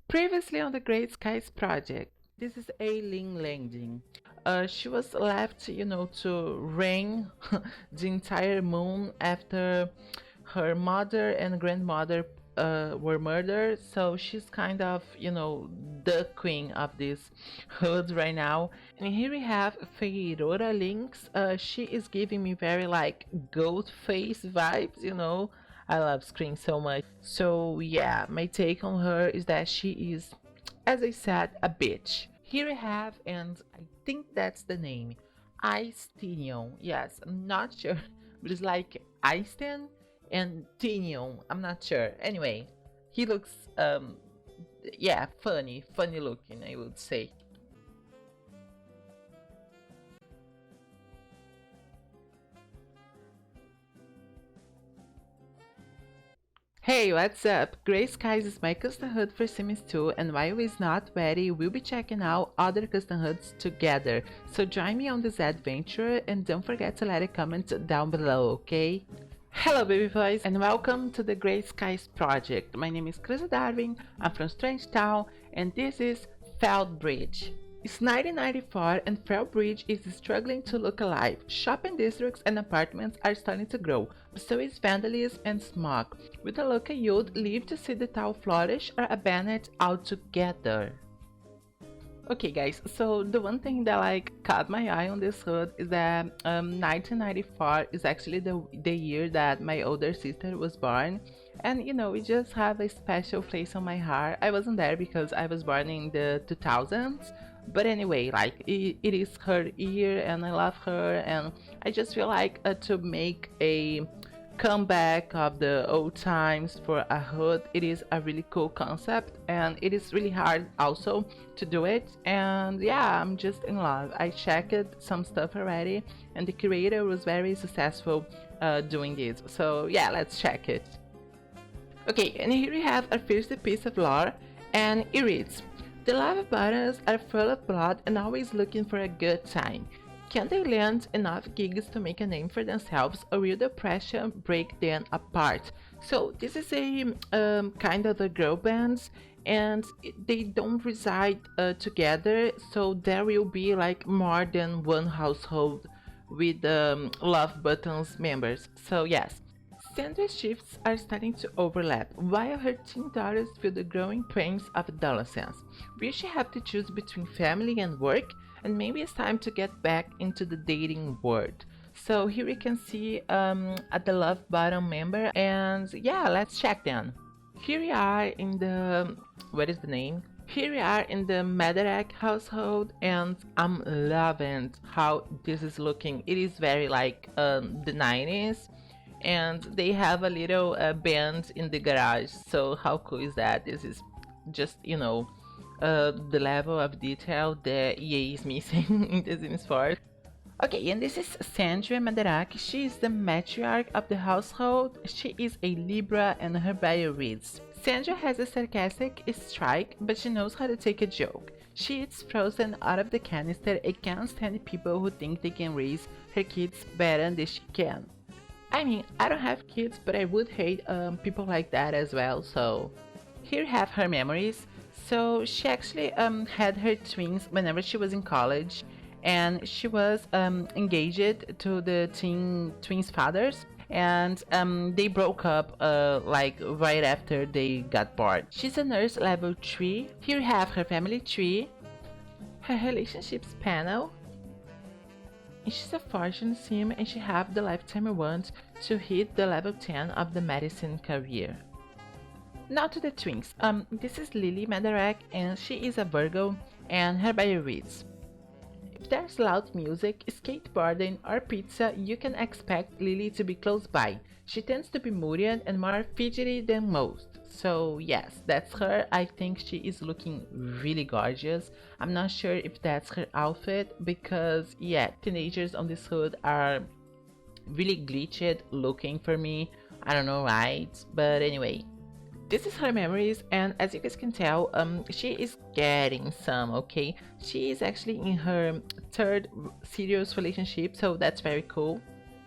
Previously on the Great Skies project, this is Aileen Landing. She was left, to reign the entire moon after her mother and grandmother were murdered. So she's kind of, the queen of this hood right now. And here we have Feiroa Lynx. She is giving me very like goat face vibes. I love Scream so much. So yeah, my take on her is that she is, as I said, a bitch. Here I have, and I think that's the name, Icetinion. Yes, I'm not sure, but it's like Einstein and Tinion. I'm not sure. Anyway, he looks, yeah, funny looking, I would say. Hey, what's up? Grey Skies is my custom HUD for Sims 2, and while it's not ready, we'll be checking out other custom HUDs together. So join me on this adventure and don't forget to let a comment down below, okay? Hello baby boys and welcome to the Grey Skies project. My name is Creusa Darwin, I'm from Strangetown, and this is Felbridge. It's 1994 and Felbridge is struggling to look alive. Shopping districts and apartments are starting to grow, but so is vandalism and smog. Will the local youth live to see the town flourish or abandon it altogether? Okay guys, so the one thing that like caught my eye on this hood is that 1994 is actually the year that my older sister was born, and we just have a special place on my heart. I wasn't there because I was born in the 2000s, but anyway, like it is her year and I love her, and I just feel like to make a comeback of the old times for a hood, it is a really cool concept and it is really hard also to do it. And yeah, I'm just in love. I checked some stuff already and the creator was very successful doing this, so yeah, let's check it. Okay, and here we have our first piece of lore, and it reads: the lava buttons are full of blood and always looking for a good time. Can they land enough gigs to make a name for themselves, or will the oppression break them apart? So this is a kind of a girl band, and they don't reside together, so there will be like more than one household with Love Buttons members. So yes, Sandra's shifts are starting to overlap, while her teen daughters feel the growing pains of adolescence. Will she have to choose between family and work? And maybe it's time to get back into the dating world. So here we can see at the love bottom member, and yeah, let's check them. Here we are in the, what is the name? Here we are in the Madak household, and I'm loving how this is looking. It is very like the 90s, and they have a little band in the garage. So how cool is that? This is just, the level of detail that EA is missing in The Sims 4. Okay, and this is Sandra Madak. She is the matriarch of the household. She is a Libra and her bio reads: Sandra has a sarcastic strike, but she knows how to take a joke. She eats frozen out of the canister and can't stand people who think they can raise her kids better than she can. I mean, I don't have kids, but I would hate people like that as well, so here we have her memories. So she actually had her twins whenever she was in college, and she was engaged to the twins' fathers, and they broke up like right after they got bored. She's a nurse level 3. Here we have her family tree, her relationships panel, and she's a fortune sim, and she have the lifetime want to hit the level 10 of the medicine career. Now to the twins. This is Lily Madak, and she is a Virgo, and her bio reads: if there's loud music, skateboarding, or pizza, you can expect Lily to be close by. She tends to be moody and more fidgety than most. So yes, that's her. I think she is looking really gorgeous. I'm not sure if that's her outfit because yeah, teenagers on this hood are really glitched looking for me. I don't know, right? But anyway, this is her memories, and as you guys can tell, she is getting some, okay? She is actually in her third serious relationship, so that's very cool.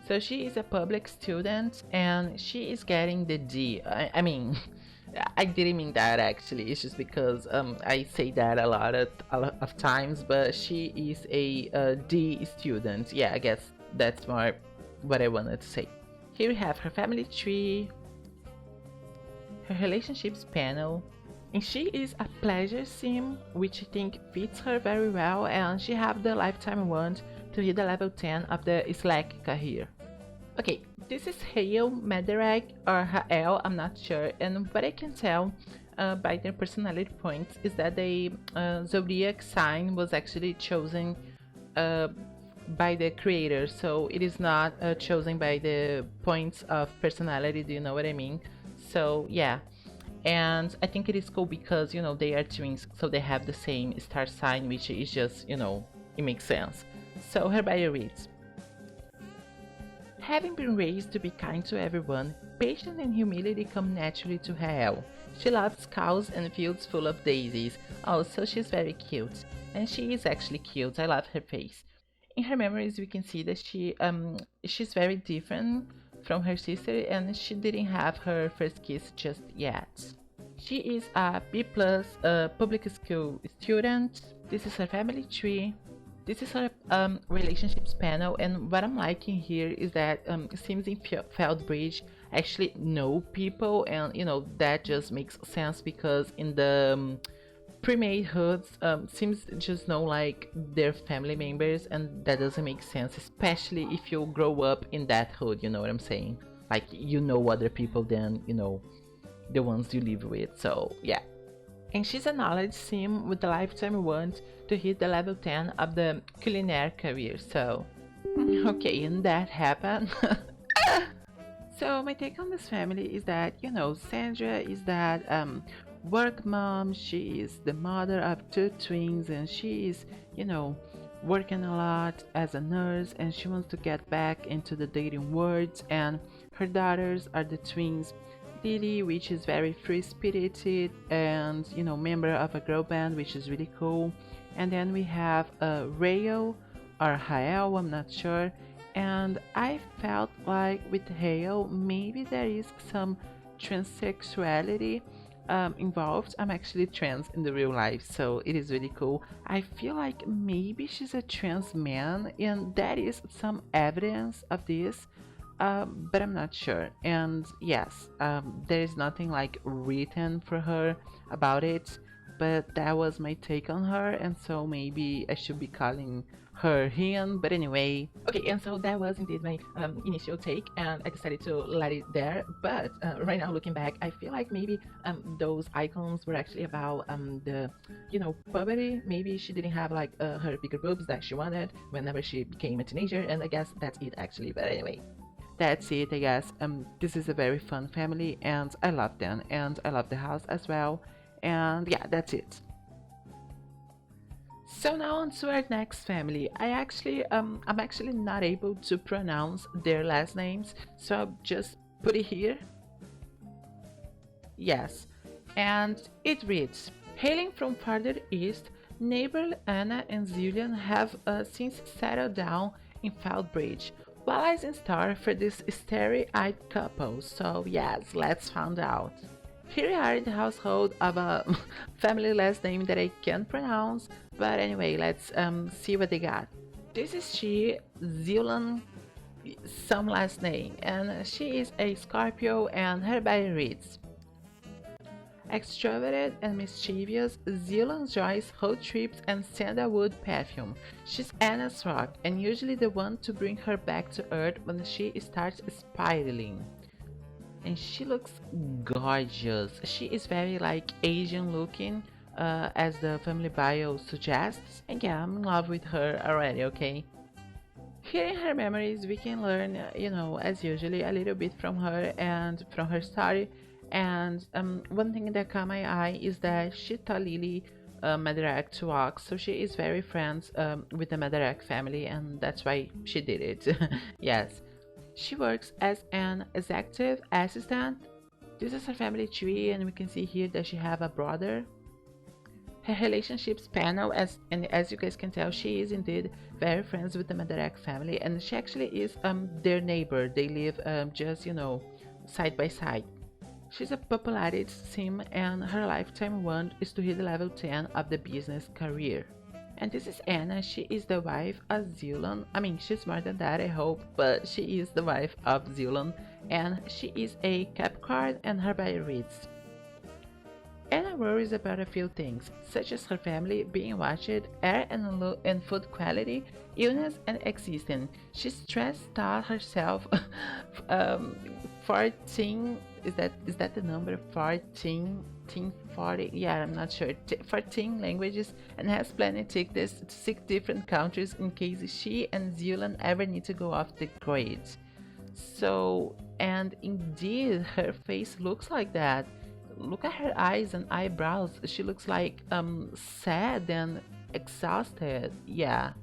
So she is a public student, and she is getting the D. I mean, I didn't mean that actually. It's just because I say that a lot of times, but she is a D student. Yeah, I guess that's more what I wanted to say. Here we have her family tree, her relationships panel, and she is a pleasure sim, which I think fits her very well, and she have the lifetime want to hit the level 10 of the Slack career. Okay, this is Hale, Madak, or Hael, I'm not sure, and what I can tell by their personality points is that the zodiac sign was actually chosen uh, by the creator, so it is not chosen by the points of personality, do you know what I mean? So, yeah, and I think it is cool because, they are twins, so they have the same star sign, which is just, it makes sense. So, her bio reads, having been raised to be kind to everyone, patience and humility come naturally to her. She loves cows and fields full of daisies. Oh, so she's very cute. And she is actually cute. I love her face. In her memories, we can see that she's very different from her sister, and she didn't have her first kiss just yet. She is a B plus public school student. This is her family tree. This is her relationships panel, and what I'm liking here is that it seems in Felbridge actually know people, and that just makes sense because in the pre-made hoods seems just know like their family members, and that doesn't make sense, especially if you grow up in that hood. You know what I'm saying? Like other people than the ones you live with. So yeah. And she's a knowledge sim with a lifetime want to hit the level 10 of the culinary career. So, okay, and that happened. So my take on this family is that, Sandra is that work mom. She is the mother of two twins, and she is, working a lot as a nurse, and she wants to get back into the dating world. And her daughters are the twins Lily, which is very free-spirited and member of a girl band, which is really cool. And then we have Rayo or Hael, I'm not sure. And I felt like with Hael, maybe there is some transsexuality involved. I'm actually trans in the real life, so it is really cool. I feel like maybe she's a trans man, and there is some evidence of this, but I'm not sure. And yes, there is nothing like written for her about it, but that was my take on her, and so maybe I should be calling her him. But anyway, okay, and so that was indeed my initial take, and I decided to let it there. But right now, looking back, I feel like maybe those icons were actually about the puberty. Maybe she didn't have like her bigger boobs that she wanted whenever she became a teenager, and I guess that's it actually. But anyway, that's it, I guess. This is a very fun family, and I love them, and I love the house as well. And yeah, that's it. So now on to our next family. I'm actually not able to pronounce their last names, so I'll just put it here. Yes, and it reads: hailing from farther east, neighbor Anna and Zulan have since settled down in Felbridge. While I in star for this starry-eyed couple, so yes, let's find out. Here we are in the household of a family last name that I can't pronounce, but anyway, let's see what they got. This is she, Zulan, some last name, and she is a Scorpio, and her bio reads: extroverted and mischievous, Zealand enjoys road trips and sandalwood perfume. She's Anna's rock, and usually the one to bring her back to earth when she starts spiraling. And she looks gorgeous. She is very like Asian looking, as the family bio suggests. And yeah, I'm in love with her already, okay? Here in her memories, we can learn, as usually, a little bit from her and from her story. And one thing that caught my eye is that she taught Lily Madak to walk, so she is very friends with the Madak family, and that's why she did it. Yes. She works as an executive assistant. This is her family tree, and we can see here that she have a brother. Her relationships panel, as you guys can tell, she is indeed very friends with the Madak family, and she actually is their neighbor. They live just side by side. She's a popularity sim and her lifetime want is to hit level 10 of the business career. And this is Anna. She is the wife of Zulan. I mean, she's more than that, I hope, but she is the wife of Zulan. And she is a Capricorn and her bio reads Anna worries about a few things, such as her family being watched, air and food quality, illness and existence. She stressed out herself. um, 14 is that the number 14? 40? Yeah, I'm not sure. 14 languages and has planned to take this to 6 different countries in case she and Zealand ever need to go off the grid. So, and indeed, her face looks like that. Look at her eyes and eyebrows. She looks like sad and exhausted. Yeah.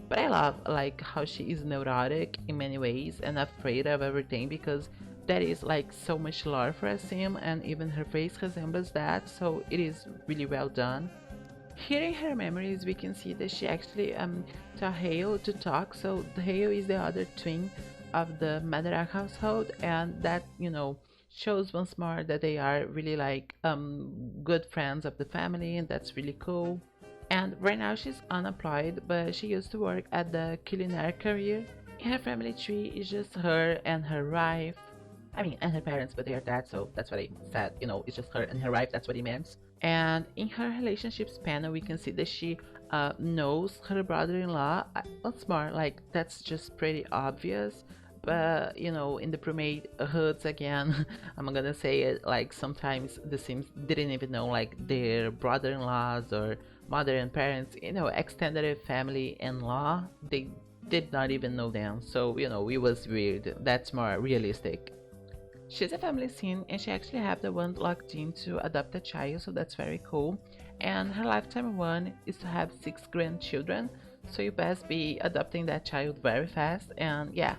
But I love like how she is neurotic in many ways and afraid of everything because that is like so much lore for a sim and even her face resembles that, so it is really well done. Hearing her memories, we can see that she actually taught Hale to talk. So the Hale is the other twin of the Madak household, and that shows once more that they are really like good friends of the family, and that's really cool. And right now she's unemployed, but she used to work at the culinary career. In her family tree is just her and her wife. I mean, and her parents, but they are dead, so that's what I said. It's just her and her wife. That's what he meant. And in her relationships panel, we can see that she knows her brother-in-law. Once more, like that's just pretty obvious. But in the pre-made hoods again, I'm gonna say it like sometimes the Sims didn't even know like their brother-in-laws or mother and parents, extended family and law. They did not even know them. So it was weird. That's more realistic. She's a family sim and she actually have the one locked in to adopt a child, so that's very cool. And her lifetime one is to have 6 grandchildren, so you best be adopting that child very fast. And yeah,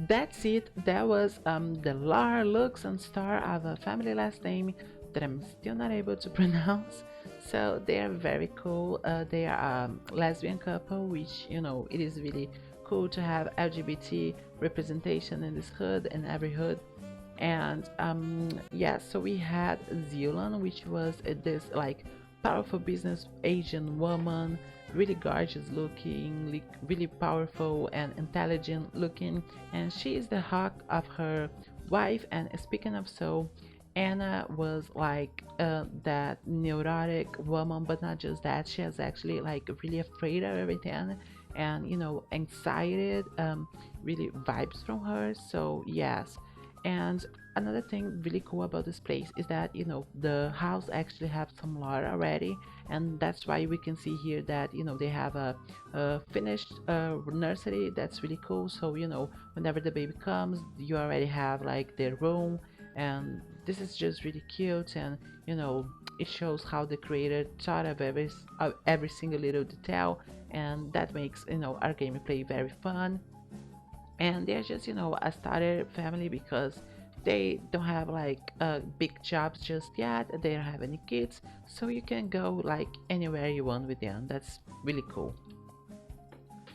that's it. That was the lore, looks, and star of a family last name that I'm still not able to pronounce. So they are very cool. They are a lesbian couple, which it is really cool to have LGBT representation in this hood and every hood. And yeah, so we had Zealand, which was this like powerful business Asian woman, really gorgeous looking, really powerful and intelligent looking, and she is the hawk of her wife. And speaking of so, Anna was like that neurotic woman, but not just that, she was actually like really afraid of everything and anxiety really vibes from her. So yes. And another thing really cool about this place is that the house actually have some lore already, and that's why we can see here that they have a finished nursery. That's really cool. So whenever the baby comes, you already have like their room, and this is just really cute. And it shows how the creator thought of every single little detail, and that makes our gameplay very fun. And they're just a starter family because they don't have like big jobs just yet. They don't have any kids, so you can go like anywhere you want with them. That's really cool.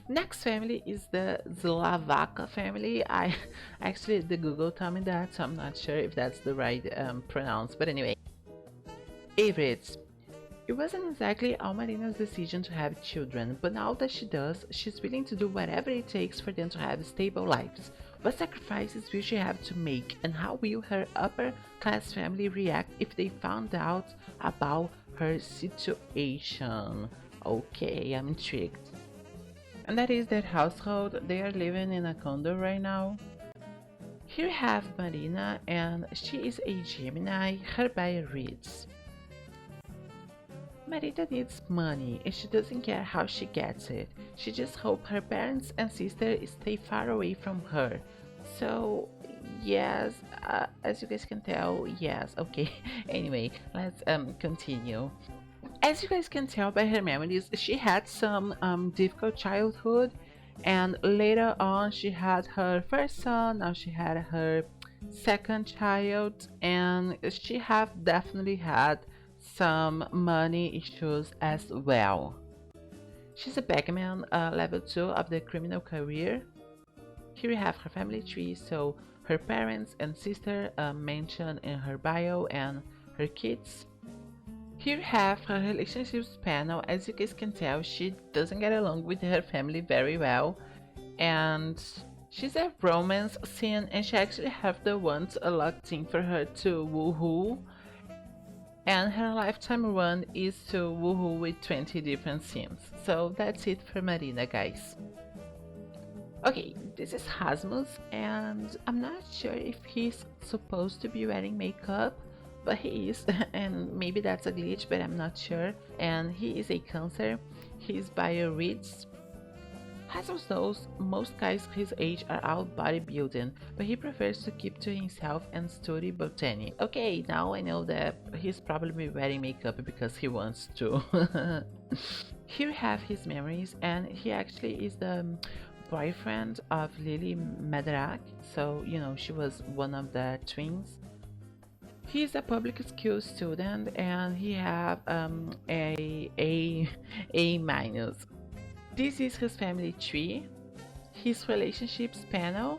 Next family is the Zaka family. I actually, the Google told me that, so I'm not sure if that's the right pronounce, but anyway. Favorites. It wasn't exactly Almarina's decision to have children, but now that she does, she's willing to do whatever it takes for them to have stable lives. What sacrifices will she have to make, and how will her upper class family react if they found out about her situation? Okay, I'm intrigued. And that is their household. They are living in a condo right now. Here we have Marina, and she is a Gemini. Her bio reads Marita needs money and she doesn't care how she gets it. She just hopes her parents and sister stay far away from her. So, yes, as you guys can tell, yes, okay. Anyway, let's continue. As you guys can tell by her memories, she had some difficult childhood, and later on she had her first son, now she had her second child, and she have definitely had some money issues as well. She's a Pac-Man level 2 of the criminal career. Here we have her family tree, so her parents and sister mentioned in her bio, and her kids. Here we have her relationships panel. As you guys can tell, she doesn't get along with her family very well, and she's a romance scene, and she actually have the ones locked in for her to woohoo, and her lifetime run is to woohoo with 20 different sims. So that's it for Marina, guys. Okay, this is Rasmus, and I'm not sure if he's supposed to be wearing makeup, but he is, and maybe that's a glitch, but I'm not sure. And he is a Cancer. His bio reads, Rasmus knows most guys his age are out bodybuilding, but he prefers to keep to himself and study botany. Okay, now I know that he's probably wearing makeup because he wants to. Here we have his memories, and he actually is the boyfriend of Lily Madak, so you know she was one of the twins. He's a public school student, and he have a minus. This is his family tree, his relationships panel,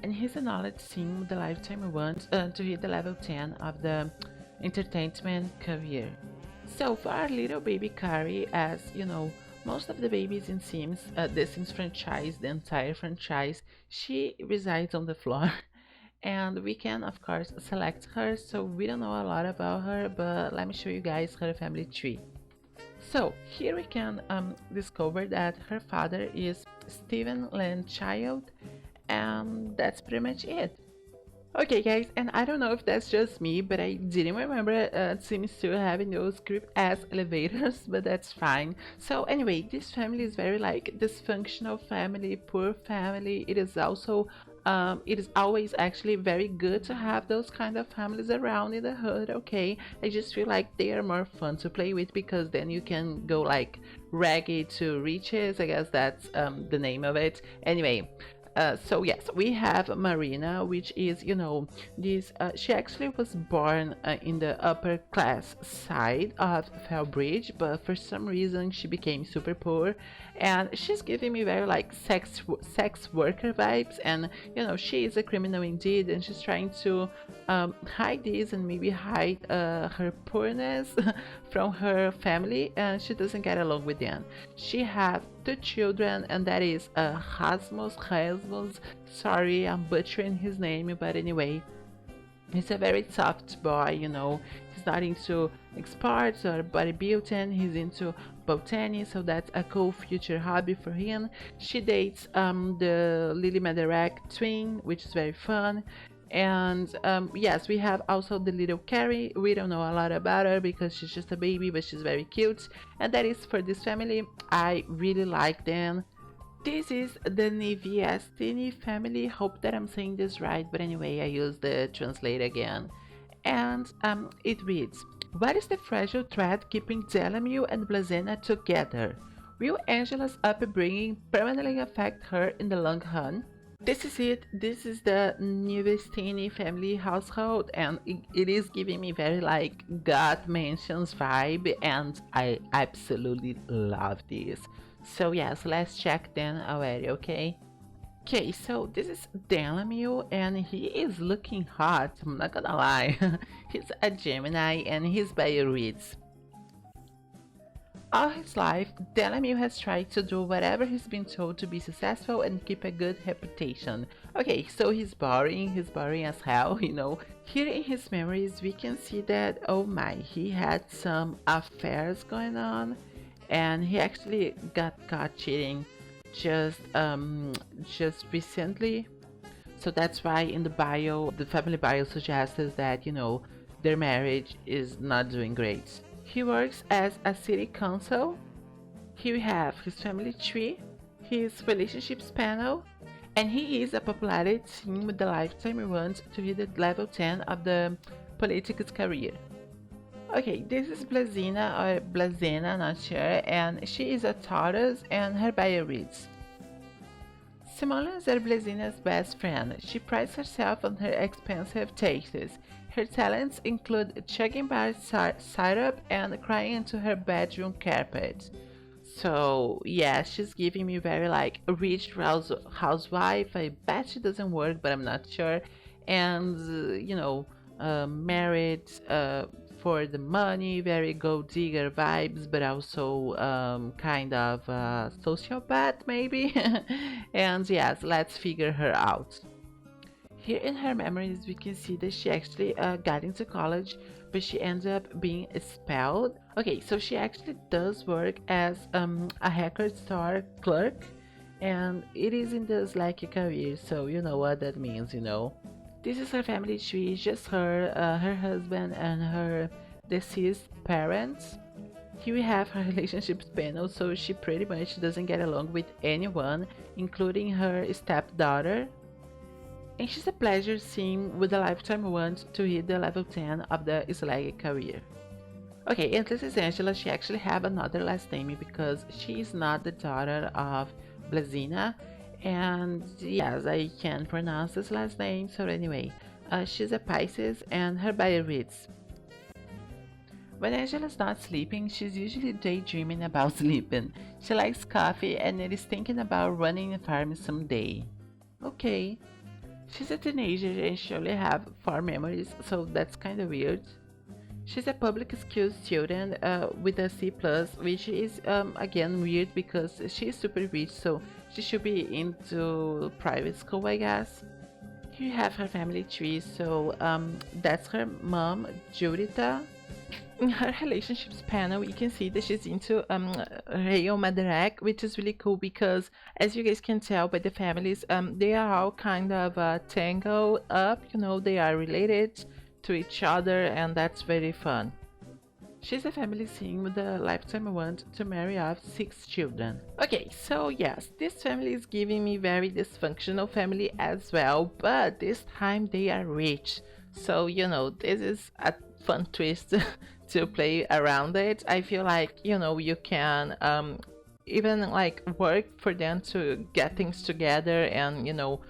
and his knowledge sim the lifetime wants to hit the level 10 of the entertainment career. So for our little baby Carrie, as you know, most of the babies in Sims, the Sims franchise, the entire franchise, she resides on the floor. And we can of course select her, so we don't know a lot about her, but let me show you guys her family tree. So here we can discover that her father is Stephen Landchild, and that's pretty much it. Okay guys, and I don't know if that's just me, but I didn't remember Sims 2 having those script as elevators, but that's fine. So anyway, this family is very like dysfunctional family, poor family. It is also it is always actually very good to have those kind of families around in the hood. Okay, I just feel like they are more fun to play with because then you can go like ragged to riches. I guess that's the name of it. Anyway, so yes, we have Marina, which is, you know, this she actually was born in the upper class side of Fellbridge, but for some reason she became super poor, and she's giving me very like sex worker vibes. And you know, she is a criminal indeed, and she's trying to hide this and maybe hide her poorness from her family, and she doesn't get along with them. She have two children, and that is Rasmus. Sorry, I'm butchering his name, but anyway, he's a very soft boy, you know. He's not into sports or bodybuilding, he's into botany, so that's a cool future hobby for him. She dates the Lily Madak twin, which is very fun. And yes, we have also the little Carrie. We don't know a lot about her because she's just a baby, but she's very cute. And that is for this family. I really like them. This is the Niviastini family. Hope that I'm saying this right, but anyway, I use the translate again. And it reads, what is the fragile thread keeping Delamue and Blazena together? Will Angela's upbringing permanently affect her in the long run? This is it. This is the Niviastini family household, and it is giving me very like God Mansions vibe, and I absolutely love this. So yes, let's check then already, okay? Okay, so this is Delamue, and he is looking hot, I'm not gonna lie. He's a Gemini, and his bio reads, all his life, Delamue has tried to do whatever he's been told to be successful and keep a good reputation. Okay, so he's boring as hell, you know. Here in his memories, we can see that, oh my, he had some affairs going on, and he actually got caught cheating just recently. So that's why in the bio, the family bio suggests that, you know, their marriage is not doing great. He works as a city council. Here we have his family tree, his relationships panel, and he is a popularity teen with the lifetime he wants to hit the level 10 of the politics career. Okay, this is Blazena or Blazena, not sure, and she is a Taurus, and her bio reads, Simoleons are Blazena's best friend. She prides herself on her expensive tastes. Her talents include chugging bar syrup and crying into her bedroom carpet. So yeah, she's giving me very like a rich housewife. I bet she doesn't work, but I'm not sure. And married for the money, very gold digger vibes, but also kind of sociopath maybe. And yes, let's figure her out. Here in her memories, we can see that she actually got into college, but she ends up being expelled. Okay, so she actually does work as a record store clerk, and it is in this like a career, so you know what that means, you know. This is her family tree, just her, her husband, and her deceased parents. Here we have her relationships panel, so she pretty much doesn't get along with anyone, including her stepdaughter. And she's a pleasure sim with a lifetime want to hit the level 10 of the Slag career. Okay, and this is Angela. She actually have another last name because she is not the daughter of Blazina. And yes, I can pronounce this last name, so anyway. She's a Pisces and her bio reads: when Angela's not sleeping, she's usually daydreaming about sleeping. She likes coffee and is thinking about running a farm someday. Okay. She's a teenager and she only have 4 memories, so that's kinda weird. She's a public skills student with a C+, which is again weird because she's super rich, so she should be into private school, I guess. Here you have her family tree, so that's her mom, Judita. In her relationships panel, you can see that she's into Real Madak, which is really cool because, as you guys can tell by the families, they are all kind of tangled up, you know, they are related to each other, and that's very fun. She's a family sim with a lifetime want to marry off 6 children. Okay, so yes, this family is giving me very dysfunctional family as well, but this time they are rich. So, you know, this is a fun twist to play around it. I feel like, you know, you can even like work for them to get things together and, you know,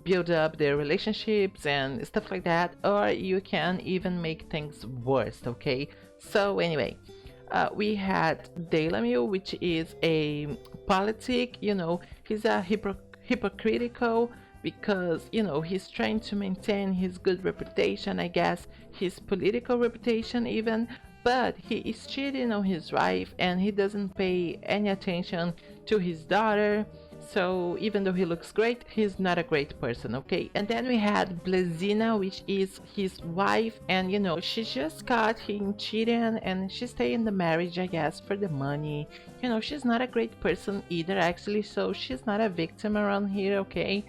build up their relationships and stuff like that, or you can even make things worse, okay? So anyway, we had Delamil, which is a politic, you know, he's a hypocritical because, you know, he's trying to maintain his good reputation, I guess, his political reputation even, but he is cheating on his wife and he doesn't pay any attention to his daughter. So even though he looks great, he's not a great person, okay? And then we had Blazina, which is his wife, and you know, she just caught him cheating and she stayed in the marriage, I guess, for the money. You know, she's not a great person either, actually, so she's not a victim around here, okay?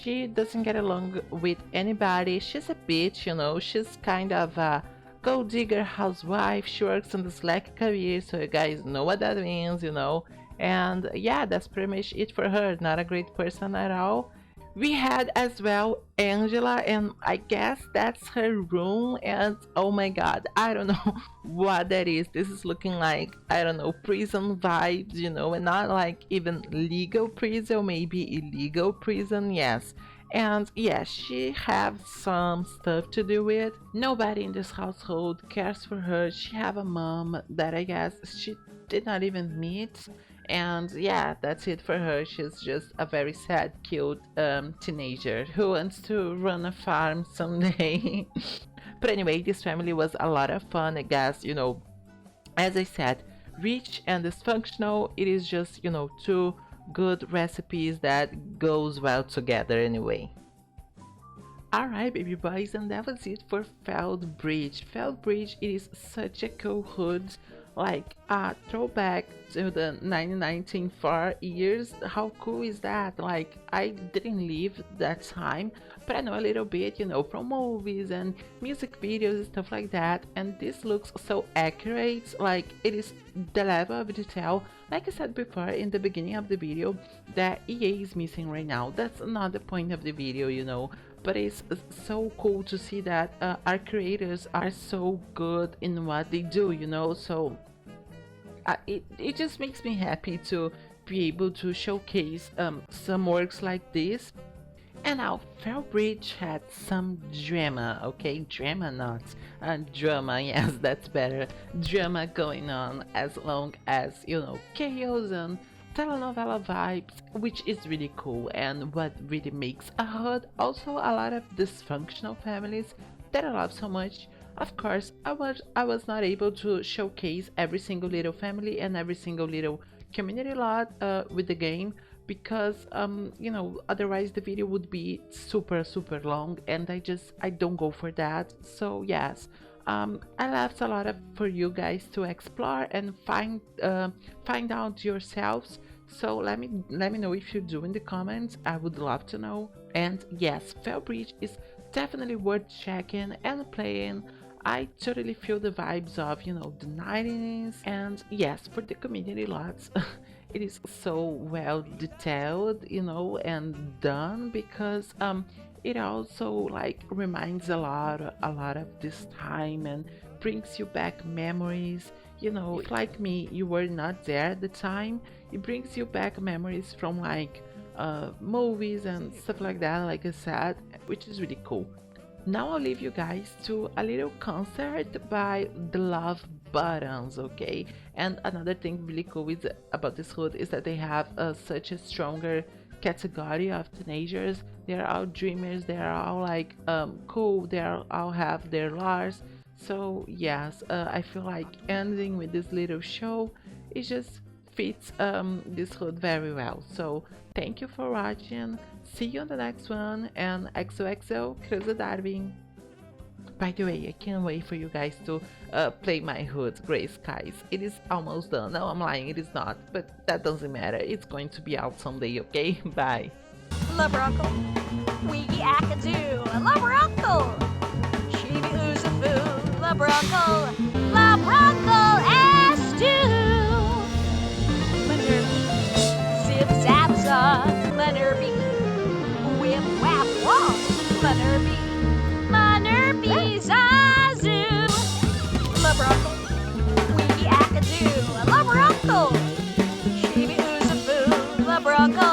She doesn't get along with anybody. She's a bitch, you know, she's kind of a gold digger housewife. She works in the Slack career, so you guys know what that means, you know. And yeah, that's pretty much it for her. Not a great person at all. We had as well Angela, and I guess that's her room. And oh my god, I don't know what that is. This is looking like, I don't know, prison vibes, you know, and not like even legal prison, maybe illegal prison, yes. And yeah, she have some stuff to do with. Nobody in this household cares for her. She have a mom that I guess she did not even meet, and yeah, that's it for her. She's just a very sad, cute teenager who wants to run a farm someday. But anyway, this family was a lot of fun, I guess, you know. As I said, rich and dysfunctional, it is just, you know, two good recipes that goes well together anyway. Alright, baby boys, and that was it for Felbridge. Felbridge, it is such a cool hood, like a throwback to the 1994 years. How cool is that? Like, I didn't live that time, but I know a little bit, you know, from movies and music videos and stuff like that, and this looks so accurate. Like, it is the level of detail, like I said before in the beginning of the video, that EA is missing right now. That's not the point of the video, you know, but it's so cool to see that our creators are so good in what they do, you know. So it just makes me happy to be able to showcase some works like this. And now, Felbridge had some drama, okay? Drama, not drama, yes, that's better. Drama going on as long as, chaos and telenovela vibes, which is really cool and what really makes a hood. Also, a lot of dysfunctional families that I love so much. Of course, I was not able to showcase every single little family and every single little community lot with the game because otherwise the video would be super long and I don't go for that. So yes, I left a lot of for you guys to explore and find out yourselves. So let me know if you do in the comments. I would love to know. And yes, Fellbridge is definitely worth checking and playing. I totally feel the vibes of, the 90s. And yes, for the community lots, it is so well detailed, and done because it also like reminds a lot of this time and brings you back memories. If like me, you were not there at the time, it brings you back memories from like movies and stuff like that, like I said, which is really cool. Now I'll leave you guys to a little concert by the Love Buttons, okay? And another thing really cool about this hood is that they have such a stronger category of teenagers. They're all dreamers, they're all like cool, all have their Lars. So yes, I feel like ending with this little show, it just fits this hood very well. So thank you for watching, see you on the next one, and XOXO Creusa Darwin. By the way, I can't wait for you guys to play my hood, Gray Skies. It is almost done. No, I'm lying, it is not, but that doesn't matter. It's going to be out someday, okay? Bye. Love Uncle, Wiggy Akadu, Love Uncle, Shibi Uzafu, Love Uncle, S2. Zip zap zap, Leonard whip whap wop, Leonard Zazu, Labrunkle, Wiggy Akadu, Labrunkle, Shibi Uzafu, Labrunkle.